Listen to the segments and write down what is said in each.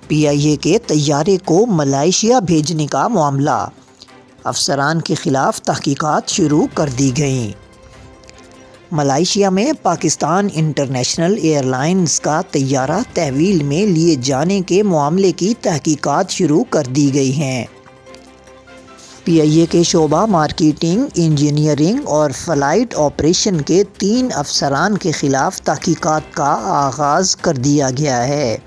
PIA کے طیارے کو ملائیشیا بھیجنے کا معاملہ، افسران کے خلاف تحقیقات شروع کر دی گئیں۔ ملائیشیا میں پاکستان انٹرنیشنل ایئر لائنز کا طیارہ تحویل میں لیے جانے کے معاملے کی تحقیقات شروع کر دی گئی ہیں۔ PIA کے شعبہ مارکیٹنگ، انجینئرنگ اور فلائٹ آپریشن کے 3 افسران کے خلاف تحقیقات کا آغاز کر دیا گیا ہے۔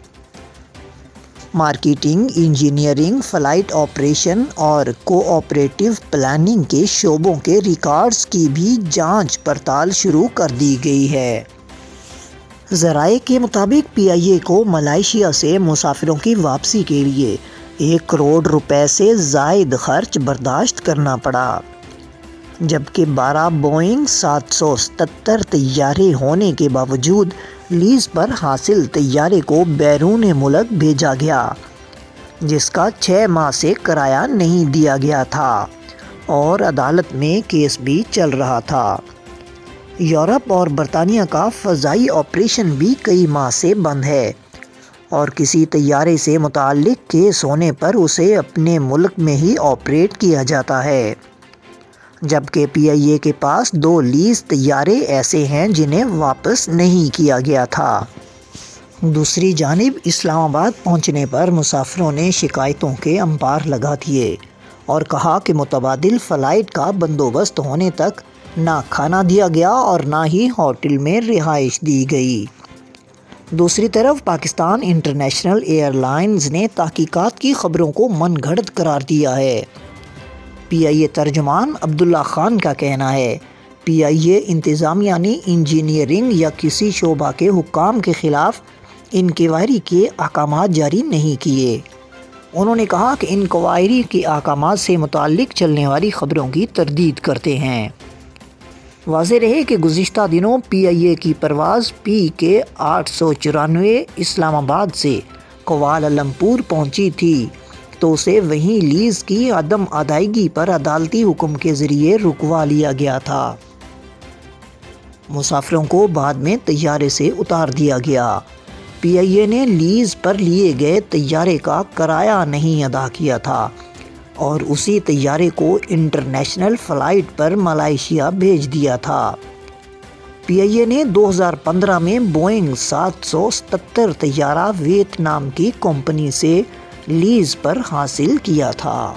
مارکیٹنگ، انجینئرنگ، فلائٹ آپریشن اور کوآپریٹو پلاننگ کے شعبوں کے ریکارڈز کی بھی جانچ پڑتال شروع کر دی گئی ہے۔ ذرائع کے مطابق PIA کو ملائیشیا سے مسافروں کی واپسی کے لیے 1 کروڑ روپے سے زائد خرچ برداشت کرنا پڑا، جبکہ 12 بوئنگ 777 طیارے ہونے کے باوجود لیز پر حاصل طیارے کو بیرون ملک بھیجا گیا، جس کا 6 ماہ سے کرایہ نہیں دیا گیا تھا اور عدالت میں کیس بھی چل رہا تھا۔ یورپ اور برطانیہ کا فضائی آپریشن بھی کئی ماہ سے بند ہے اور کسی طیارے سے متعلق کیس ہونے پر اسے اپنے ملک میں ہی آپریٹ کیا جاتا ہے، جبکہ PIA کے پاس 2 لیز طیارے ایسے ہیں جنہیں واپس نہیں کیا گیا تھا۔ دوسری جانب اسلام آباد پہنچنے پر مسافروں نے شکایتوں کے امپار لگا دیے اور کہا کہ متبادل فلائٹ کا بندوبست ہونے تک نہ کھانا دیا گیا اور نہ ہی ہوٹل میں رہائش دی گئی۔ دوسری طرف پاکستان انٹرنیشنل ایئر لائنز نے تحقیقات کی خبروں کو من گھڑت قرار دیا ہے۔ PIA ترجمان عبداللہ خان کا کہنا ہے، PIA انتظامیہ نے انجینئرنگ یا کسی شعبہ کے حکام کے خلاف انکوائری کے احکامات جاری نہیں کیے۔ انہوں نے کہا کہ انکوائری کے احکامات سے متعلق چلنے والی خبروں کی تردید کرتے ہیں۔ واضح رہے کہ گزشتہ دنوں PIA کی پرواز PK 894 اسلام آباد سے کوالالمپور پہنچی تھی تو اسے وہیں لیز کی عدم ادائیگی پر عدالتی حکم کے ذریعے رکوا لیا گیا تھا۔ مسافروں کو بعد میں طیارے سے اتار دیا گیا۔ PIA نے لیز پر لیے گئے طیارے کا کرایہ نہیں ادا کیا تھا اور اسی طیارے کو انٹرنیشنل فلائٹ پر ملائیشیا بھیج دیا تھا۔ PIA نے 2015 میں بوئنگ 777 طیارہ ویتنام کی کمپنی سے لیز پر حاصل کیا تھا۔